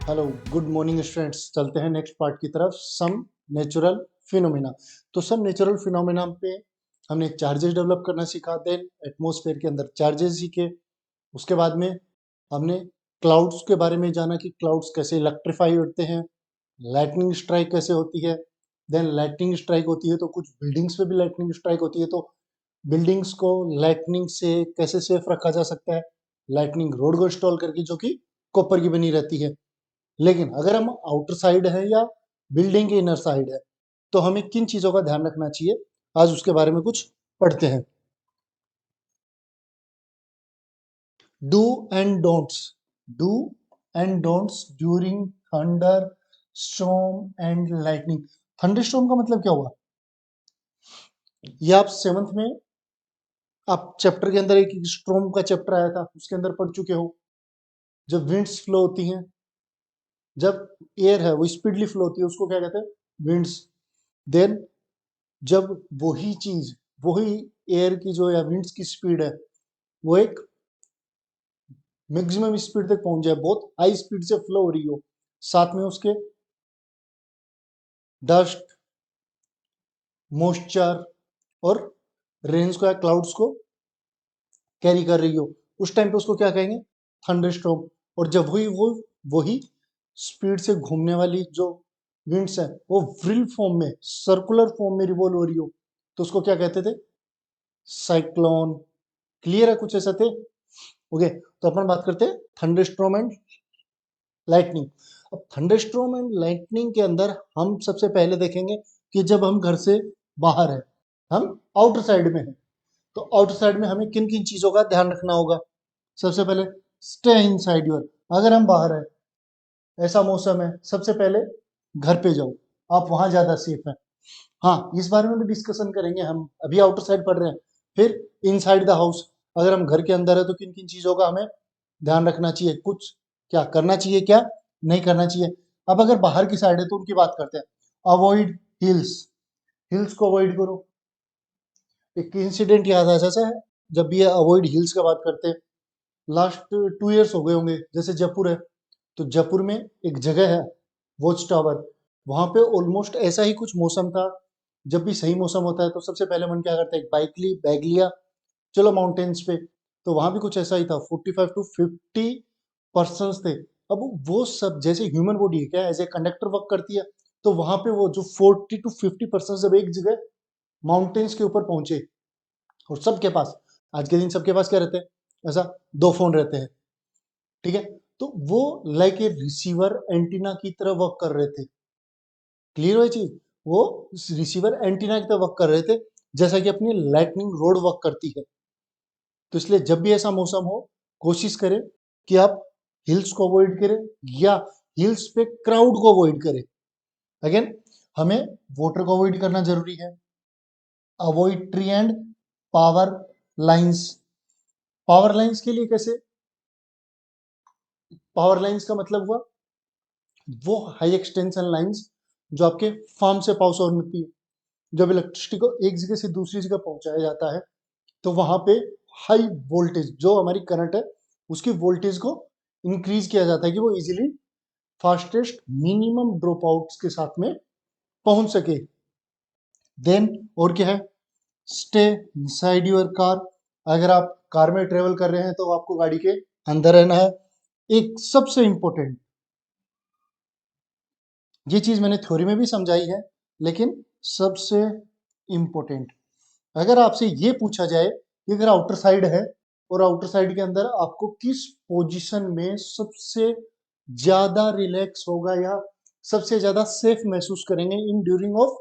Hello good morning students. चलते हैं next part की तरफ, सम नेचुरल फिनोमेना। तो सम नेचुरल फिनोमेना पे हमने चार्जेस डेवलप करना सीखा, देन एटमॉस्फेयर के अंदर चार्जेस सीखे। उसके बाद में हमने क्लाउड्स के बारे में जाना कि क्लाउड्स कैसे इलेक्ट्रीफाई होते हैं, लाइटनिंग स्ट्राइक कैसे होती है। देन लाइटनिंग स्ट्राइक होती है तो कुछ बिल्डिंग्स पे भी लाइटनिंग स्ट्राइक होती है, तो बिल्डिंग्स को लाइटनिंग से कैसे सेफ रखा जा सकता है, लाइटनिंग रोड को इंस्टॉल करके, जो कि कॉपर की बनी रहती है। लेकिन अगर हम आउटर साइड है या बिल्डिंग के इनर साइड है तो हमें किन चीजों का ध्यान रखना चाहिए, आज उसके बारे में कुछ पढ़ते हैं। Do and don'ts, do and don'ts during thunder storm and lightning. Thunder storm का मतलब क्या हुआ, ये आप सेवंथ में आप चैप्टर के अंदर एक स्टॉर्म का चैप्टर आया था, उसके अंदर पढ़ चुके हो। जब विंड्स फ्लो होती हैं, जब एयर है वो स्पीडली फ्लो होती है, उसको क्या कहते हैं, विंड्स। देन जब वही चीज, वही एयर की जो या विंड्स की स्पीड है वो एक मैक्सिमम स्पीड तक पहुंच जाए, बहुत हाई स्पीड से फ्लो हो रही हो, साथ में उसके डस्ट, मॉइस्चर और रेन्स को या क्लाउड्स को कैरी कर रही हो, उस टाइम पे उसको क्या कहेंगे, थंडरस्टॉर्म। और जब वही स्पीड से घूमने वाली जो विंड्स है वो व्रिल फॉर्म में, सर्कुलर फॉर्म में रिवॉल्व हो रही हो, तो उसको क्या कहते थे, साइक्लोन। क्लियर है, कुछ ऐसा थे। ओके, तो अपन बात करते हैं थंडरस्टॉर्म एंड लाइटनिंग। अब थंडरस्टॉर्म एंड लाइटनिंग के अंदर हम सबसे पहले देखेंगे कि जब हम घर से बाहर है, हम आउटर साइड में हैं, तो आउटर साइड में हमें किन किन चीजों का ध्यान रखना होगा। सबसे पहले स्टे इनसाइड योर, अगर हम बाहर है, ऐसा मौसम है, सबसे पहले घर पे जाओ, आप वहां ज्यादा सेफ है। हाँ, इस बारे में भी डिस्कशन करेंगे, हम अभी आउटर साइड पढ़ रहे हैं। फिर इनसाइड द हाउस, अगर हम घर के अंदर है तो किन किन चीजों का हमें ध्यान रखना चाहिए, कुछ क्या करना चाहिए, क्या नहीं करना चाहिए। अब अगर बाहर की साइड है तो उनकी बात करते हैं। अवॉइड हिल्स, हिल्स को अवॉइड करो। एक इंसिडेंट याद आ जैसा है, जब भी अवॉइड हिल्स का बात करते हैं, लास्ट 2 इयर्स हो गए होंगे, जैसे जयपुर है, तो जयपुर में एक जगह है वॉच टावर, वहां पे ऑलमोस्ट ऐसा ही कुछ मौसम था। जब भी सही मौसम होता है तो सबसे पहले मन क्या करता है, एक बाइक ली, बैग लिया, चलो माउंटेन्स पे। तो वहां भी कुछ ऐसा ही था, 45 to 50 पर्सन थे। अब वो सब जैसे ह्यूमन बॉडी है क्या, एज ए कंडक्टर वर्क करती है, तो वहां पे वो जो 40 to 50 पर्सन जब एक जगह माउंटेन्स के ऊपर पहुंचे, और सबके पास, आज के दिन सबके पास क्या रहते हैं, ऐसा 2 फोन रहते हैं, ठीक है। तो वो लाइक ए रिसीवर एंटीना की तरह वर्क कर रहे थे। क्लियर है चीज, वो रिसीवर एंटीना की तरह वर्क कर रहे थे, जैसा कि अपनी लाइटनिंग रोड वर्क करती है। तो इसलिए जब भी ऐसा मौसम हो, कोशिश करें कि आप हिल्स को अवॉइड करें या हिल्स पे क्राउड को अवॉइड करें। अगेन, हमें वाटर को अवॉइड करना जरूरी है। Avoid tree and power lines. Power lines के लिए कैसे, पावर लाइंस का मतलब हुआ वो हाई एक्सटेंशन लाइंस जो आपके फार्म से पास ऑन होती है। जब इलेक्ट्रिसिटी को एक जगह से दूसरी जगह पहुंचाया जाता है तो वहां पे हाई वोल्टेज, जो हमारी करंट है उसकी वोल्टेज को इंक्रीज किया जाता है कि वो easily fastest minimum drop outs के साथ में पहुंच सके। देन और क्या है, स्टे इनसाइड योर कार। अगर आप कार में ट्रेवल कर रहे हैं तो आपको गाड़ी के अंदर रहना है। एक सबसे इंपॉर्टेंट, ये चीज मैंने थ्योरी में भी समझाई है, लेकिन सबसे इंपॉर्टेंट, अगर आपसे ये पूछा जाए कि अगर आउटर साइड है और आउटर साइड के अंदर आपको किस पोजीशन में सबसे ज्यादा रिलैक्स होगा या सबसे ज्यादा सेफ महसूस करेंगे इन ड्यूरिंग ऑफ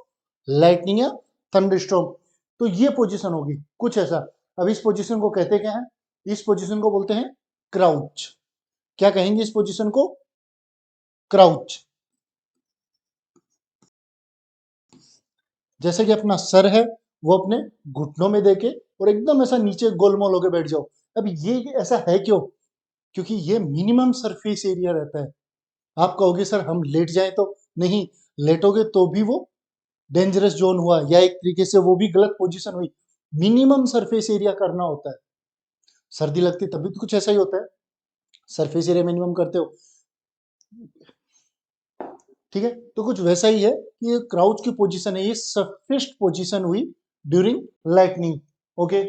लाइटनिंग या थंडरस्टॉर्म, तो ये पोजीशन होगी कुछ ऐसा। अब इस पोजीशन को कहते क्या है, इस पोजीशन को बोलते हैं क्राउच। क्या कहेंगे इस पोजीशन को, क्राउच। जैसे कि अपना सर है वो अपने घुटनों में देके और एकदम ऐसा नीचे गोलमोल होके बैठ जाओ। अब ये ऐसा है क्यों, क्योंकि ये मिनिमम सरफेस एरिया रहता है। आप कहोगे सर हम लेट जाए तो, नहीं, लेटोगे तो भी वो डेंजरस जोन हुआ या एक तरीके से वो भी गलत पोजीशन हुई। मिनिमम सरफेस एरिया करना होता है। सर्दी लगती तभी तो कुछ ऐसा ही होता है, सरफेस एरिया मिनिमम करते हो। ठीक है, तो कुछ वैसा ही है कि ये क्राउच की पोजीशन है, ये सफिस्ट पोजीशन हुई ड्यूरिंग लाइटनिंग। ओके,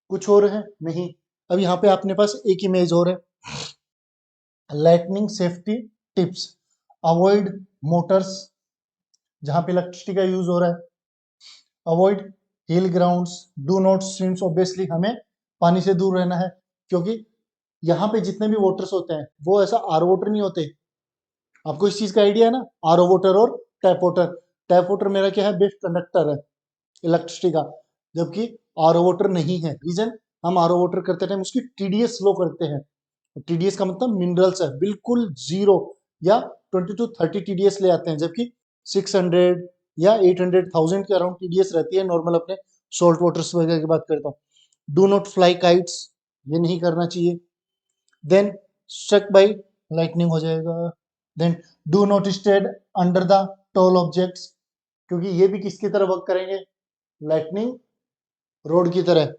कुछ और है नहीं। अब यहाँ पे अपने पास एक इमेज और है, lightning safety tips, avoid Motors जहां पे इलेक्ट्रिसिटी का यूज हो रहा है, avoid hill grounds, do not swims, obviously हमें पानी से दूर रहना है, क्योंकि यहाँ पे जितने भी वाटर्स होते हैं वो ऐसा आर वाटर नहीं होते। आपको इस चीज का आइडिया है ना, आर वाटर और टैप वाटर। टैप वाटर मेरा क्या है, बेस्ट कंडक्टर है इलेक्ट्रिसिटी का, जबकि आर वाटर नहीं है। रीजन, हम आर वाटर करते टाइम उसकी टीडीएस स्लो करते हैं। टीडीएस का मतलब मिनरल्स है, बिल्कुल जीरो या 20 to 30 टीडीएस ले आते हैं, जबकि 600 या 800,000 के अराउंड टीडीएस रहती है नॉर्मल अपने सॉल्ट वाटर्स वगैरह की बात करता हूँ। डू नॉट फ्लाई काइट्स, ये नहीं करना चाहिए। देन स्ट्रक बाई लाइटनिंग हो जाएगा। Then do not stand under the tall objects, क्योंकि ये भी किसकी तरह वर्क करेंगे, लाइटनिंग रोड की तरह।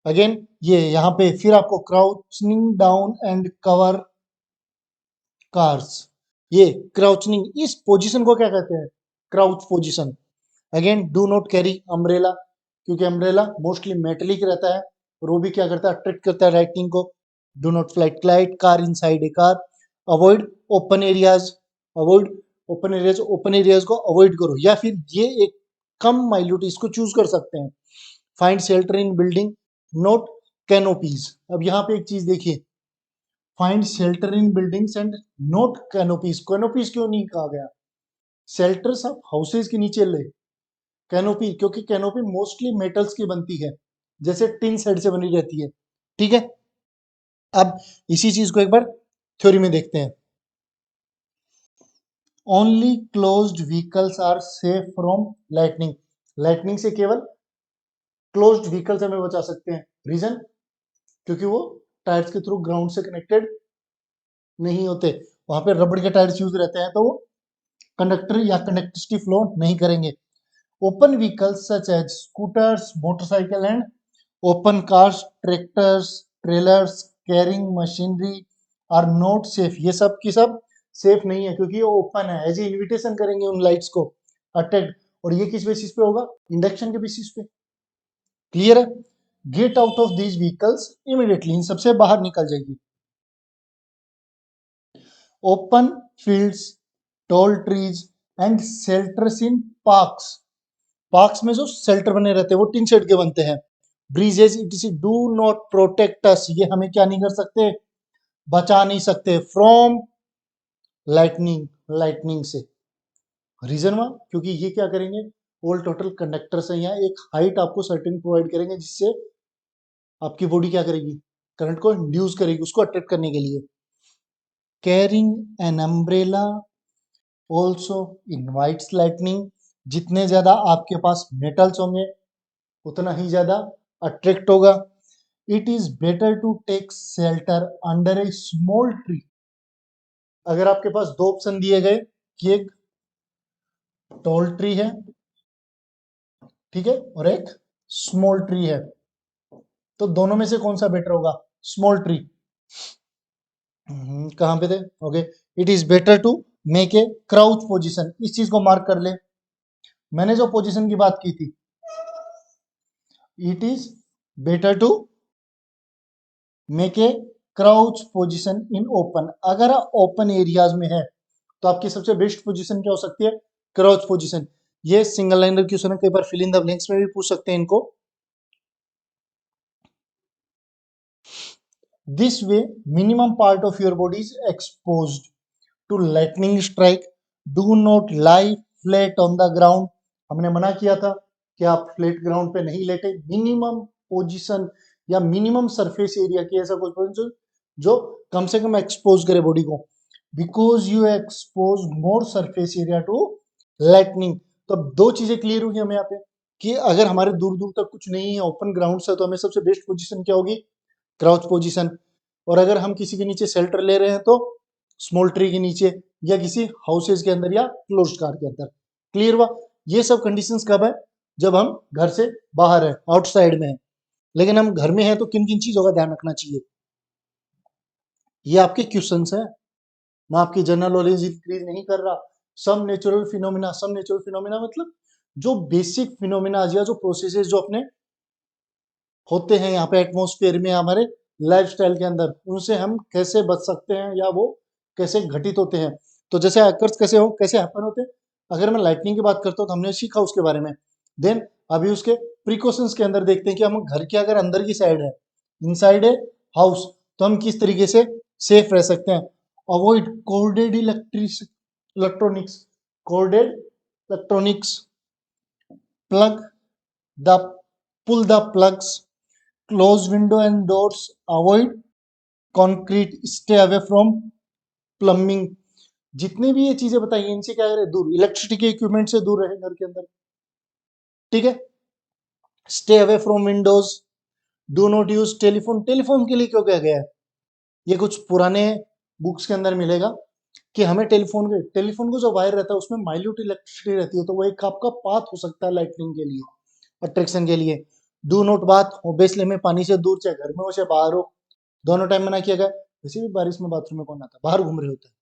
अगेन ये यहाँ पे फिर आपको crouching down and cover cars, ये क्राउचिंग, इस पोजीशन को क्या कहते हैं, crouch position. Again do not carry umbrella, क्योंकि अम्ब्रेला मोस्टली मेटेलिक रहता है और वो भी क्या करता है, अट्रैक्ट करता है लाइटनिंग को। Do not flight glide car inside a car, avoid open areas, avoid open areas, open areas को अवॉइड करो, या फिर ये एक कम माइल्यूट इसको चूज कर सकते हैं। Find shelter in building, note canopies. अब यहाँ पे एक चीज देखिए, find shelter in buildings and note canopies. Canopies क्यों नहीं कहा गया, शेल्टर्स आप हाउसेज के नीचे ले, कैनोपी क्योंकि कैनोपी मोस्टली मेटल्स की बनती है, जैसे टिन शेड से बनी रहती है। ठीक है, अब इसी चीज को एक बार थ्योरी में देखते हैं। Only closed vehicles are safe from lightning, lightning से केवल क्लोज्ड व्हीकल्स हमें बचा सकते हैं। रीजन, क्योंकि वो टायर्स के थ्रू ग्राउंड से कनेक्टेड नहीं होते, वहां पे रबड़ के टायर्स यूज रहते हैं, तो वो कंडक्टर या कंडक्टिविटी फ्लो नहीं करेंगे। Open vehicles such as scooters, motorcycle and open cars, tractors, trailers, carrying machinery are not safe, ये सब की सब सेफ नहीं है, क्योंकि ये ओपन है, एज इन्विटेशन करेंगे उन लाइट्स को अट्रैक्ट। और ये किस बेसिस पे होगा, इंडक्शन के बेसिस पे। क्लियर है, get out of these vehicles immediately, इन सबसे बाहर निकल जाएगी। Open fields, tall trees and shelters in parks, parks में जो शेल्टर बने रहते हैं वो टिन शेड के बनते हैं। Breezes etc. do not protect us, ये हमें क्या नहीं कर सकते, बचा नहीं सकते फ्रॉम लाइटनिंग, लाइटनिंग से। रीजन वन, क्योंकि ये क्या करेंगे, ऑल टोटल कंडक्टर्स हैं, यहाँ एक हाइट आपको सर्टेन प्रोवाइड करेंगे, जिससे आपकी बॉडी क्या करेगी, करंट को इंड्यूस करेगी उसको अट्रैक्ट करने के लिए। Carrying an umbrella also invites lightning, जितने ज्यादा आपके पास मेटल्स होंगे उतना ही ज्यादा अट्रैक्ट होगा। It is better to take shelter under a small tree, अगर आपके पास दो ऑप्शन दिए गए कि एक टॉल ट्री है, ठीक है, और एक स्मॉल ट्री है, तो दोनों में से कौन सा बेटर होगा, स्मॉल ट्री। कहां पे थे, okay. It is better to make a crouch position, इस चीज को मार्क कर ले, मैंने जो पोजीशन की बात की थी, it is better to make a crouch position in open, अगर आप ओपन एरियाज में है तो आपकी सबसे बेस्ट पोजीशन क्या हो सकती है, क्राउच पोजीशन। ये सिंगल लाइनर क्वेश्चन है, कई बार फिल इन द ब्लैंक्स में भी पूछ सकते हैं इनको। This way minimum part of your body is exposed to lightning strike, do not lie flat on the ground, हमने मना किया था कि आप फ्लैट ग्राउंड पे नहीं लेटे, मिनिमम पोजीशन या मिनिमम सरफेस एरिया की ऐसा कुछ पोजीशन जो कम से कम एक्सपोज करे बॉडी को, because you expose more surface area to lightning. तो अब दो चीजें क्लियर होगी हमें यहाँ पे कि अगर हमारे दूर दूर तक कुछ नहीं है, ओपन ग्राउंड से, तो हमें सबसे बेस्ट पोजीशन क्या होगी, क्राउच पोजीशन। और अगर हम किसी के नीचे शेल्टर ले रहे हैं तो स्मॉल ट्री के नीचे या किसी हाउसेज के अंदर या क्लोज्ड कार के अंदर। क्लियर हुआ, ये सब कंडीशंस कब है, जब हम घर से बाहर है, आउटसाइड में है। लेकिन हम घर में हैं तो किन किन चीजों का ध्यान रखना चाहिए, ये आपके क्वेश्चंस है, मैं आपकी जनरल नॉलेज इंक्रीज नहीं कर रहा, सम नेचुरल फिनोमिना मतलब जो बेसिक फिनोमिना या जो प्रोसेसेस जो अपने होते हैं यहाँ पे एटमॉस्फेयर में हमारे लाइफस्टाइल के अंदर, उनसे हम कैसे बच सकते हैं या वो कैसे घटित होते हैं। तो जैसे हैकर्स कैसे हैपन होते हैं, अगर मैं लाइटनिंग की बात करता हूँ तो हमने सीखा उसके बारे में। देन अभी उसके प्रिकॉशंस के अंदर देखते हैं कि हम घर के अगर अंदर की साइड है, इनसाइड है हाउस, तो हम किस तरीके से सेफ रह सकते हैं। Avoid electronics coded electronics, plug the pull the plugs, close window and doors, avoid concrete, stay away from plumbing। जितने भी ये चीजें बताई हैं, इनसे क्या करें, दूर, इलेक्ट्रिसिटी के इक्विपमेंट से दूर रहे घर के अंदर, ठीक है। Stay away from Windows, do not use telephone. Telephone के लिए क्यों कहा गया है, ये कुछ पुराने बुक्स के अंदर मिलेगा कि हमें टेलीफोन को जो वायर रहता है उसमें माइल्यूट इलेक्ट्रिसिटी रहती है, तो वो एक आपका पाथ हो सकता है लाइटनिंग के लिए, अट्रैक्शन के लिए। डू नॉट बाथ, ऑब्वियसली हमें पानी से दूर, चाहे घर में हो चाहे बाहर हो, दोनों टाइम मना किया गया। वैसे भी बारिश में बाथरूम में कौन आता है, बाहर घूम रहे होते हैं।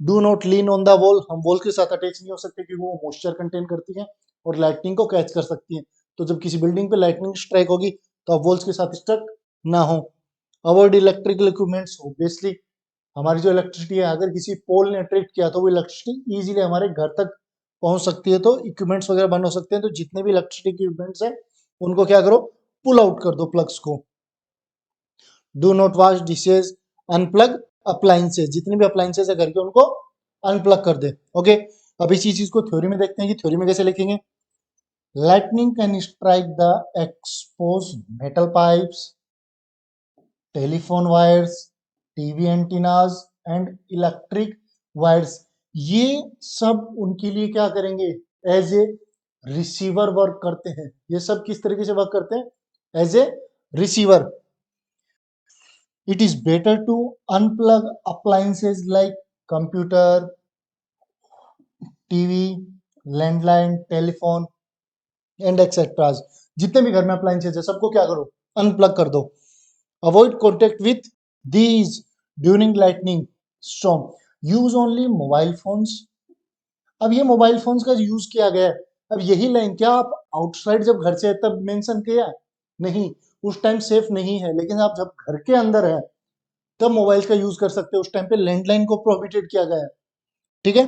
Do not lean on the wall, हम वॉल के साथ अटैच नहीं हो सकते क्योंकि वो मॉइस्चर कंटेन करती है और लाइटनिंग को कैच कर सकती है। तो जब किसी बिल्डिंग पे लाइटनिंग स्ट्राइक होगी तो आप वॉल्स के साथ स्टक ना हो। अवॉइड इलेक्ट्रिकल इक्विपमेंट्स, ऑब्वियसली हमारी जो इलेक्ट्रिसिटी है, अगर किसी पोल ने अट्रैक्ट किया तो वो इलेक्ट्रिसिटी इजीली हमारे घर तक पहुंच सकती है, तो इक्विपमेंट्स वगैरह बंद हो सकते हैं। तो जितने भी इलेक्ट्रिसिटी इक्विपमेंट्स हैं उनको क्या करो, पुल आउट कर दो प्लग्स को। Do not wash dishes, unplug appliances, जितने भी अप्लायंसेज है घर के उनको अनप्लग कर दे। ओके, अब इसी चीज को थ्योरी में देखते हैं कि थ्योरी में कैसे लिखेंगे। Lightning can strike the expose metal pipes, telephone wires, TV antennas and electric wires. ये सब उनके लिए क्या करेंगे, एज ए रिसीवर वर्क करते हैं। ये सब किस तरीके से वर्क करते हैं, as a receiver. It is better to unplug appliances like computer, TV, landline, telephone and etceteras. जितने भी घर में अप्लायंसेज है सबको क्या करो, अनप्लग कर दो। Avoid contact with these during lightning storm, use only mobile phones. अब ये मोबाइल फोन्स का यूज किया गया है, अब यही लाइन क्या आप आउटसाइड जब घर से तब मेंशन किया, नहीं, उस टाइम सेफ नहीं है। लेकिन आप जब घर के अंदर है तब मोबाइल का यूज कर सकते हो, उस टाइम पे लैंडलाइन को प्रोहिबिटेड किया गया है, ठीक है।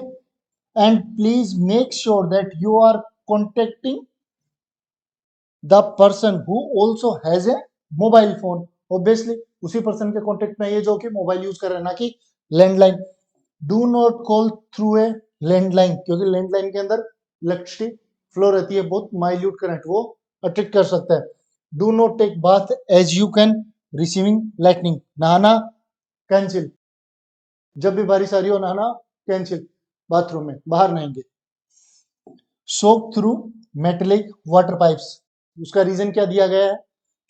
And please make sure that you are contacting the person who also has a mobile phone. Obviously उसी पर्सन के कॉन्टेक्ट में ये जो कि मोबाइल यूज कर रहा है, ना कि landline. Do not call through a landline, क्योंकि लैंडलाइन के अंदर इलेक्ट्रिसिटी फ्लो रहती है, बहुत माइल्यूट करंट वो अट्रैक्ट कर सकता है। Do not take bath as you can receiving lightning, नहाना कैंसिल, जब भी बारिश आ रही हो नहाना कैंसिल, बाथरूम में बाहर नहाएंगे। सोक थ्रू मेटेलिक वाटर पाइप्स, उसका रीजन क्या दिया गया है,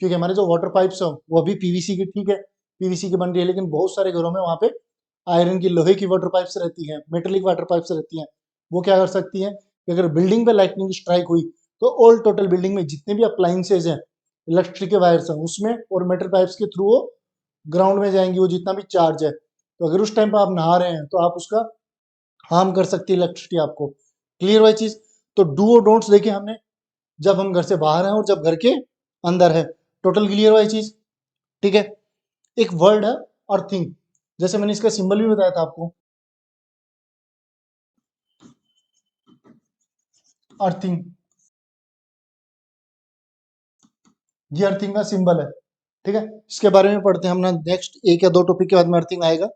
क्योंकि हमारे जो वाटर पाइप्स है वो अभी पीवीसी की, ठीक है, पीवीसी की बन रही है, लेकिन बहुत सारे घरों में वहां पे आयरन की, लोहे की वाटर पाइप्स रहती हैं, मेटेलिक वाटर पाइप्स रहती हैं। वो क्या कर सकती हैं कि अगर बिल्डिंग पे लाइटनिंग स्ट्राइक हुई तो ऑल टोटल बिल्डिंग में जितने भी अप्लायंसेज हैं, इलेक्ट्रिक के वायर्स हैं उसमें, और मेटल पाइप्स के थ्रू वो ग्राउंड में जाएंगी, वो जितना भी चार्ज है। तो अगर उस टाइम पर आप नहा रहे हैं तो आप उसका हार्म कर सकती है इलेक्ट्रिसिटी आपको। क्लियर वाई चीज। तो डू और डोंट्स देखे हमने, जब हम घर से बाहर हैं और जब घर के अंदर है, टोटल क्लियर वाई चीज, ठीक है। एक वर्ड है अर्थिंग, जैसे मैंने इसका सिंबल भी बताया था आपको, अर्थिंग, ये अर्थिंग का सिंबल है, ठीक है। इसके बारे में पढ़ते हैं हम ना, नेक्स्ट एक या दो टॉपिक के बाद में अर्थिंग आएगा।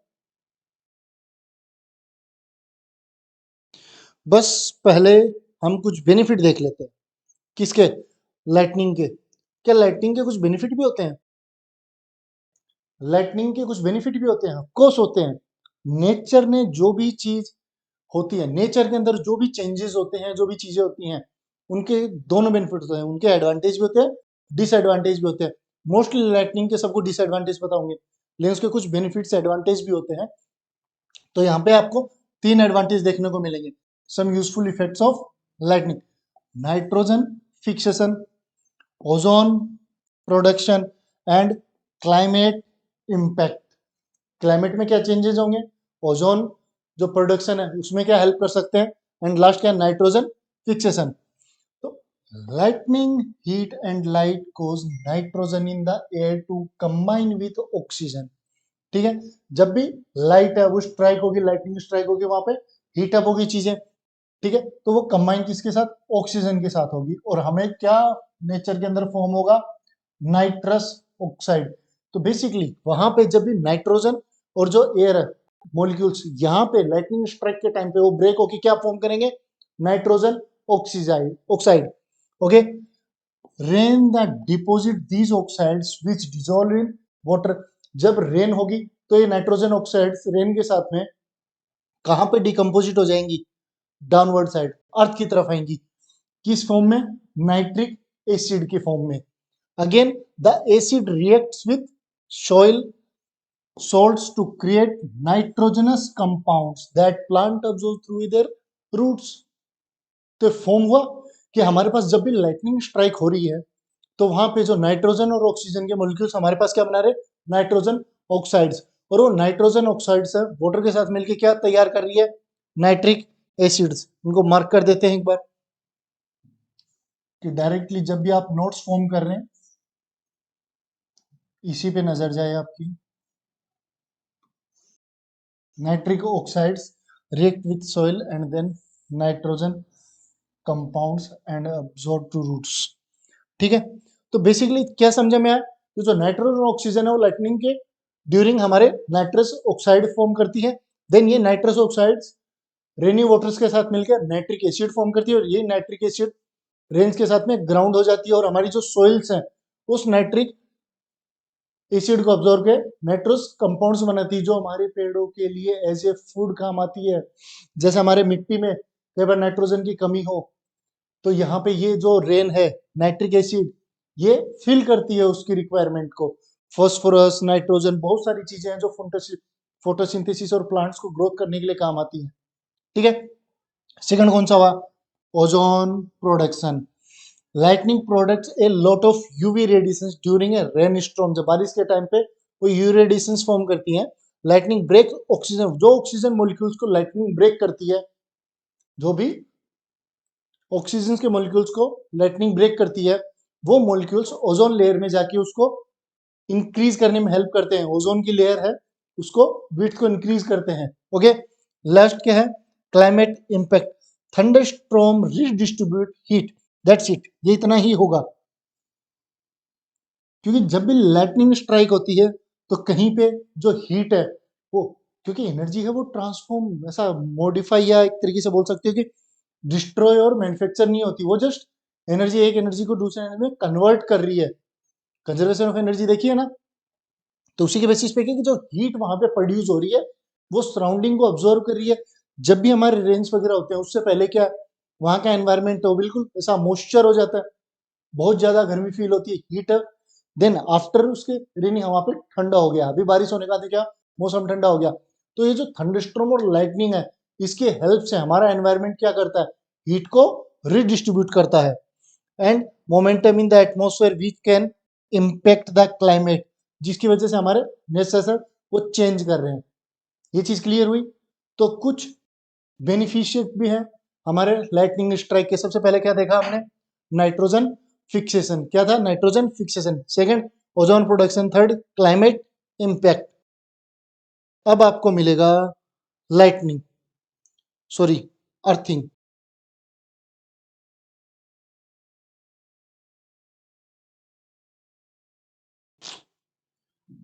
बस पहले हम कुछ बेनिफिट देख लेते हैं, किसके, लाइटनिंग के। क्या लाइटनिंग के कुछ बेनिफिट भी होते हैं, लाइटनिंग के कुछ बेनिफिट भी होते हैं, ऑफकोर्स होते हैं। नेचर ने जो भी चीज होती है, नेचर के अंदर जो भी चेंजेस होते हैं, जो भी चीजें होती हैं, उनके दोनों बेनिफिट होते हैं, उनके एडवांटेज भी होते हैं, डिसएडवांटेज भी होते हैं। मोस्टली लाइटनिंग के सबको डिसएडवांटेज बताऊंगे, लेकिन उसके कुछ बेनिफिट्स एडवांटेज भी होते हैं। तो यहाँ पे आपको तीन एडवांटेज देखने को मिलेंगे। Some useful effects of lightning, nitrogen fixation, ozone production and climate impact. Climate में क्या चेंजेस होंगे, ओजोन जो प्रोडक्शन है उसमें क्या हेल्प कर सकते हैं, एंड लास्ट क्या, नाइट्रोजन फिक्सेशन। तो lightning heat and light cause nitrogen in the air to combine with oxygen। ठीक है, जब भी लाइट है वो स्ट्राइक होगी, लाइटनिंग स्ट्राइक होगी, वहां पे हीट अप होगी चीजें, ठीक है, तो वो कंबाइन किसके साथ, ऑक्सीजन के साथ होगी, और हमें क्या नेचर के अंदर फॉर्म होगा, नाइट्रस ऑक्साइड। तो बेसिकली वहां पे जब भी नाइट्रोजन और जो एयर है मॉलिक्यूल्स यहाँ पे लाइटनिंग स्ट्राइक के टाइम पे वो ब्रेक होकर क्या फॉर्म करेंगे, nitrogen oxide oxide. Okay, rain that deposit these oxides which dissolve in water. जब रेन होगी तो ये नाइट्रोजन ऑक्साइड्स रेन के साथ में कहां पे डिकम्पोजिट हो जाएंगी, डाउनवर्ड साइड, अर्थ की तरफ आएंगी, किस फॉर्म में, नाइट्रिक एसिड की फॉर्म में। Again the acid reacts with soil salts to create nitrogenous compounds that plant absorb through their roots। तो फॉर्म हुआ कि हमारे पास जब भी लाइटनिंग स्ट्राइक हो रही है तो वहां पे जो नाइट्रोजन और ऑक्सीजन के मॉलिक्यूल्स हमारे पास क्या बना रहे, नाइट्रोजन ऑक्साइड्स, और वो नाइट्रोजन ऑक्साइड्स है वाटर के साथ मिलकर क्या तैयार कर रही है, नाइट्रिक एसिड्स। इनको मार्क कर देते हैं एक बार कि डायरेक्टली जब भी आप नोट्स फॉर्म कर रहे हैं इसी पे नजर जाए आपकी। Nitric oxides react with soil and then nitrogen compounds and absorb to roots। ठीक है, तो बेसिकली क्या समझे में आया, तो जो नाइट्रोजन और ऑक्सीजन है वो लाइटनिंग के ड्यूरिंग हमारे नाइट्रस ऑक्साइड फॉर्म करती है, देन ये नाइट्रस ऑक्साइड्स रेनी वाटर्स के साथ मिलकर नाइट्रिक एसिड फॉर्म करती है, और ये नाइट्रिक एसिड रेन्स के साथ में ग्राउंड हो जाती है, और हमारी जो सोइल्स हैं उस नाइट्रिक एसिड को अब्सॉर्ब के नाइट्रस कंपाउंड्स बनाती है, जो हमारे पेड़ों के लिए एज ए फूड काम आती है। जैसे हमारे मिट्टी में कई बार नाइट्रोजन की कमी हो तो यहाँ पे ये जो रेन है नाइट्रिक एसिड ये फिल करती है उसकी रिक्वायरमेंट को। फॉस्फोरस, नाइट्रोजन, बहुत सारी चीजें हैं जो फोटोसिंथेसिस और प्लांट्स को ग्रोथ करने के लिए काम आती हैं। ठीक है, सेकंड कौन सा हुआ, ozone production. Lightning products a lot of UV radiations during a rain storm. जब बारिश के टाइम पे वो यूवी रेडिएशंस फॉर्म करती हैं। लाइटनिंग ब्रेक ऑक्सीजन, जो ऑक्सीजन मॉलिक्यूल्स को लाइटनिंग ब्रेक करती है, जो भी ऑक्सीजन के मॉलिक्यूल्स को लाइटनिंग ब्रेक करती है, वो मॉलिक्यूल्स ओजोन लेयर में जाके उसको इंक्रीज करने में हेल्प करते हैं। ओजोन की लेयर है उसको विड्थ को इंक्रीज करते हैं। ओके, लास्ट क्या है, climate impact. Thunder storm redistribute heat, that's it, ये इतना ही होगा। क्योंकि जब भी लाइटनिंग स्ट्राइक होती है तो कहीं पे जो हीट है वो, क्योंकि एनर्जी है वो ट्रांसफॉर्म, ऐसा मॉडिफाई या एक तरीके से बोल सकते हो कि डिस्ट्रॉय और मैन्युफैक्चर नहीं होती, वो जस्ट एनर्जी, एक एनर्जी को दूसरे एनर्जी में कन्वर्ट कर रही है। कंजर्वेशन ऑफ एनर्जी देखिए ना, तो उसी के बेसिस पे कि जो हीट वहां पे प्रोड्यूस हो रही है वो सराउंडिंग को ऑब्जर्व कर रही है। जब भी हमारे रेंज वगैरह होते हैं उससे पहले क्या वहां का एनवायरमेंट हो बिल्कुल ऐसा मॉइस्चर हो जाता है, बहुत ज्यादा गर्मी फील होती है, हीट। देन आफ्टर उसके रेनी वहां पे ठंडा हो गया, अभी बारिश होने का क्या मौसम ठंडा हो गया। तो ये जो थंडरस्टॉर्म और लाइटनिंग है इसके हेल्प से हमारा एनवायरमेंट क्या करता है, हीट को रिडिस्ट्रीब्यूट करता है। And momentum in the atmosphere which can impact the climate, जिसकी वजह से हमारे नेचर वो चेंज कर रहे हैं। ये चीज क्लियर हुई। तो कुछ बेनिफिशियट भी है हमारे लाइटनिंग स्ट्राइक के। सबसे पहले क्या देखा हमने, नाइट्रोजन फिक्सेशन, क्या था, nitrogen fixation. Second, ozone production. Third, climate impact. अब आपको मिलेगा लाइटनिंग, सॉरी, अर्थिंग।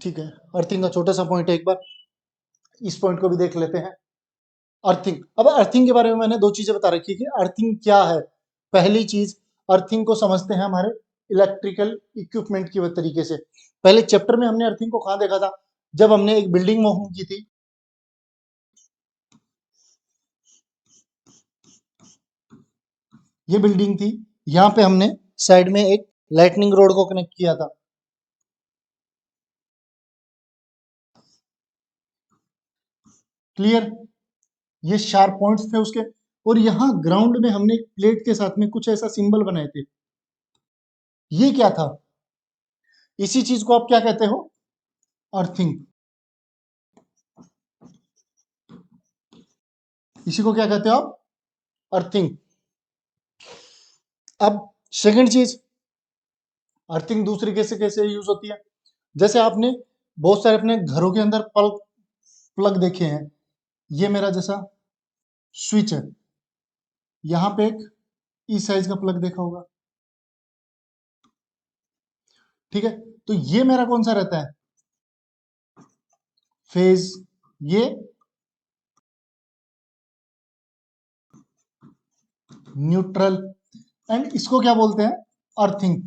ठीक है, अर्थिंग का छोटा सा पॉइंट है, एक बार इस पॉइंट को भी देख लेते हैं। अर्थिंग, अब अर्थिंग के बारे में मैंने दो चीजें बता रखी है कि अर्थिंग क्या है। पहली चीज, अर्थिंग को समझते हैं हमारे इलेक्ट्रिकल इक्विपमेंट की तरीके से। पहले चैप्टर में हमने अर्थिंग को कहाँ देखा था, जब हमने एक बिल्डिंग मूव की थी, ये बिल्डिंग थी, यहाँ पे हमने साइड में एक लाइटनिंग रोड को कनेक्ट किया था। क्लियर, ये शार्प पॉइंट्स थे उसके। और यहाँ ग्राउंड में हमने प्लेट के साथ में कुछ ऐसा सिंबल बनाए थे, ये क्या था, इसी चीज को आप क्या कहते हो, अर्थिंग। इसी को क्या कहते हो आप? अर्थिंग। अब सेकंड चीज, अर्थिंग दूसरी कैसे कैसे यूज होती है? जैसे आपने बहुत सारे अपने घरों के अंदर प्लग देखे हैं। ये मेरा जैसा स्विच है, यहां पे एक इस साइज का प्लग देखा होगा, ठीक है? तो ये मेरा कौन सा रहता है? फेज। ये न्यूट्रल। एंड इसको क्या बोलते हैं? अर्थिंग।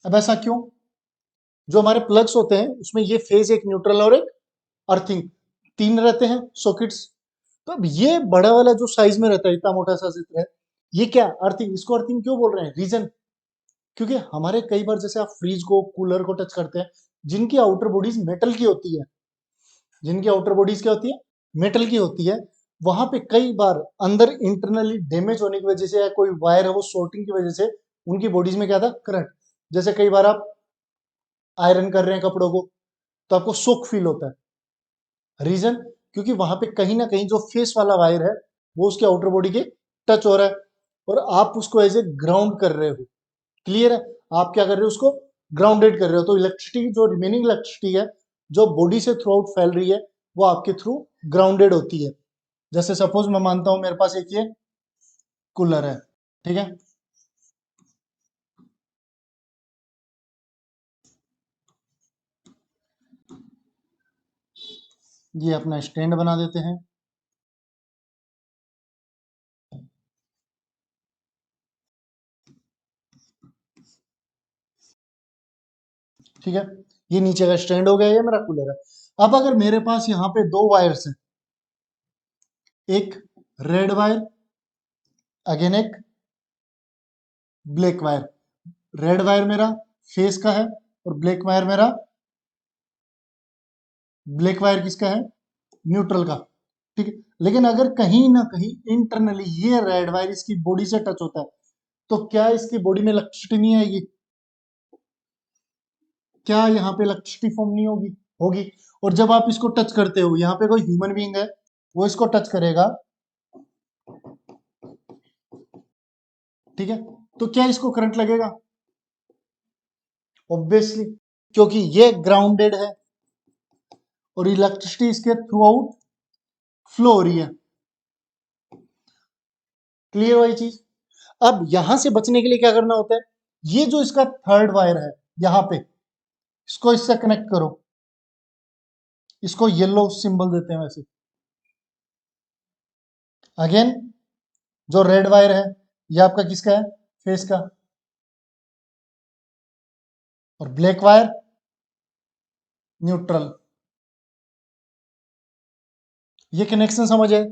अब ऐसा क्यों? जो हमारे प्लग्स होते हैं उसमें ये फेज, एक न्यूट्रल और एक अर्थिंग, तीन रहते हैं सॉकेट्स। तो अब ये बड़ा वाला जो साइज में रहता है, इतना मोटा सा चित्र है, ये क्या अर्थिंग? इसको अर्थिंग क्यों बोल रहे हैं? रीजन, क्योंकि हमारे कई बार जैसे आप फ्रिज को, कूलर को टच करते हैं, जिनकी आउटर बॉडीज मेटल की होती है, जिनकी आउटर बॉडीज क्या होती है? मेटल की होती है। वहां पे कई बार अंदर इंटरनली डैमेज होने की वजह से, या कोई वायर है वो शॉर्टिंग की वजह से, उनकी बॉडीज में क्या था? करंट। जैसे कई बार आप आयरन कर रहे हैं कपड़ों को, तो आपको सोक फील होता है। रीजन, क्योंकि वहां पे कहीं ना कहीं जो फेस वाला वायर है वो उसके आउटर बॉडी के टच हो रहा है, और आप उसको एज ए ग्राउंड कर रहे हो। क्लियर है? आप क्या कर रहे हो? उसको ग्राउंडेड कर रहे हो। तो इलेक्ट्रिसिटी, जो रिमेनिंग इलेक्ट्रिसिटी है जो बॉडी से थ्रू आउट फैल रही है, वो आपके थ्रू ग्राउंडेड होती है। जैसे सपोज मैं मानता हूं मेरे पास एक ये कूलर है, ठीक है? ये अपना स्टैंड बना देते हैं, ठीक है? ये नीचे का स्टैंड हो गया, ये मेरा कूलर है। अब अगर मेरे पास यहाँ पे दो वायर्स हैं, एक रेड वायर, अगेन एक ब्लैक वायर। रेड वायर मेरा फेस का है, और ब्लैक वायर किसका है? न्यूट्रल का, ठीक है? लेकिन अगर कहीं ना कहीं इंटरनली ये रेड वायर इसकी बॉडी से टच होता है, तो क्या इसकी बॉडी में इलेक्ट्रिसिटी नहीं आएगी? क्या यहाँ पे इलेक्ट्रिसिटी फॉर्म नहीं होगी? होगी। और जब आप इसको टच करते हो, यहाँ पे कोई ह्यूमन बीइंग है, वो इसको टच करेगा, ठीक है? तो क्या इसको करंट लगेगा? ऑब्वियसली, क्योंकि ये ग्राउंडेड है और इलेक्ट्रिसिटी इसके थ्रू आउट फ्लो हो रही है। क्लियर हुआ ये चीज? अब यहां से बचने के लिए क्या करना होता है? ये जो इसका थर्ड वायर है यहां पे, इसको इससे कनेक्ट करो। इसको येलो सिंबल देते हैं वैसे। अगेन, जो रेड वायर है ये आपका किसका है? फेस का। और ब्लैक वायर न्यूट्रल। ये कनेक्शन समझ है?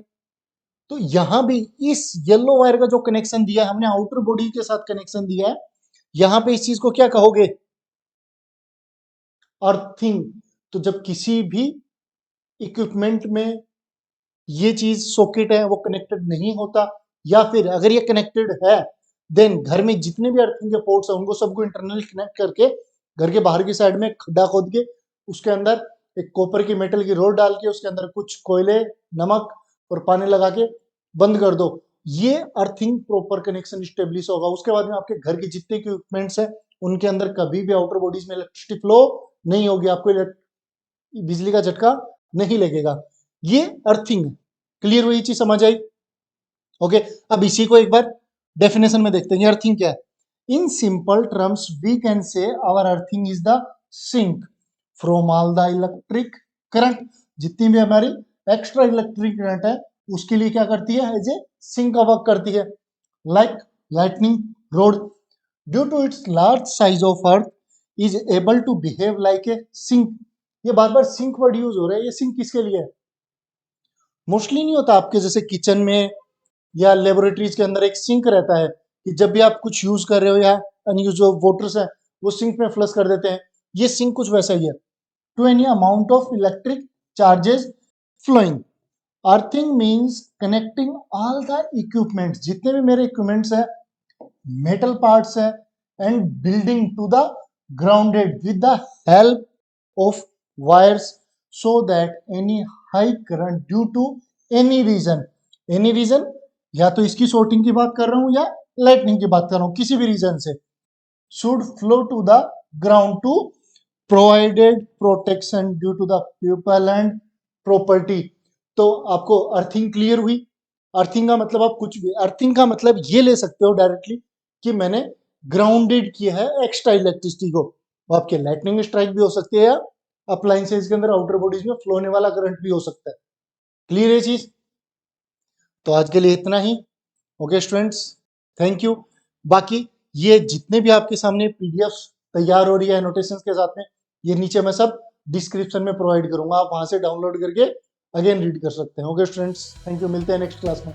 तो यहां भी इस येलो वायर का जो कनेक्शन दिया है हमने, आउटर बॉडी के साथ कनेक्शन दिया है, यहां पे इस चीज को क्या कहोगे? अर्थिंग। तो जब किसी भी इक्विपमेंट में ये चीज सॉकेट है वो कनेक्टेड नहीं होता, या फिर अगर ये कनेक्टेड है, देन घर में जितने भी अर्थिंग के पोर्ट्स हैं उनको सबको इंटरनली कनेक्ट करके, घर के बाहर की साइड में खड्डा खोद के, उसके अंदर एक कॉपर की मेटल की रोड डाल के, उसके अंदर कुछ कोयले, नमक और पानी लगा के बंद कर दो। ये अर्थिंग प्रॉपर कनेक्शन स्टेब्लिश होगा। उसके बाद में आपके घर के जितने इक्विपमेंट्स हैं उनके अंदर कभी भी आउटर बॉडीज में इलेक्ट्रिसिटी फ्लो नहीं होगी, आपको बिजली का झटका नहीं लगेगा। ये अर्थिंग है। क्लियर हुई चीज? समझ आई? ओके। अब इसी को एक बार डेफिनेशन में देखते हैं, अर्थिंग क्या है? In simple terms we can say our earthing is the sink from all the electric current. जितनी भी हमारी एक्स्ट्रा इलेक्ट्रिक करंट है उसके लिए क्या करती है? एज ए सिंक का वर्क करती है। Like lightning rod, due to its large size of earth is able to behave like a sink. ये बार बार सिंक वर्ड यूज हो रहा है, ये सिंक किसके लिए है? मोस्टली नहीं होता आपके जैसे किचन में या लेबोरेटरीज के अंदर एक सिंक रहता है, कि जब भी आप कुछ यूज कर रहे हो या अनयूज वाटर्स है वो सिंक में फ्लश कर देते हैं। ये सिंक कुछ वैसा ही है। To any amount of electric charges flowing, earthing means connecting all the equipments, जितने भी मेरे इक्विपमेंट्स है, मेटल पार्ट्स है, and building to the grounded with the help of wires so that any high current due to any reason या तो इसकी sorting की बात कर रहा हूं या lightning की बात कर रहा हूं, किसी भी रीजन से should flow to the ground to provided protection due to the people and property। तो आपको अर्थिंग क्लियर हुई। अर्थिंग का मतलब आप कुछ भी, अर्थिंग का मतलब ये ले सकते हो डायरेक्टली कि मैंने ग्राउंडेड किया है एक्स्ट्रा इलेक्ट्रिसिटी को। वो आपके लाइटनिंग स्ट्राइक भी हो सकती है या अप्लायंसेज के अंदर आउटर बॉडीज में फ्लो होने वाला करंट भी हो सकता है। क्लियर है चीज? तो आज के लिए इतना ही। Okay students, thank you. बाकी ये जितने भी आपके सामने पीडीएफ तैयार हो रही है एनोटेशंस के साथ में, ये नीचे मैं सब डिस्क्रिप्शन में प्रोवाइड करूंगा, आप वहां से डाउनलोड करके अगेन रीड कर सकते हैं। ओके स्टूडेंट्स, थैंक यू, मिलते हैं नेक्स्ट क्लास में।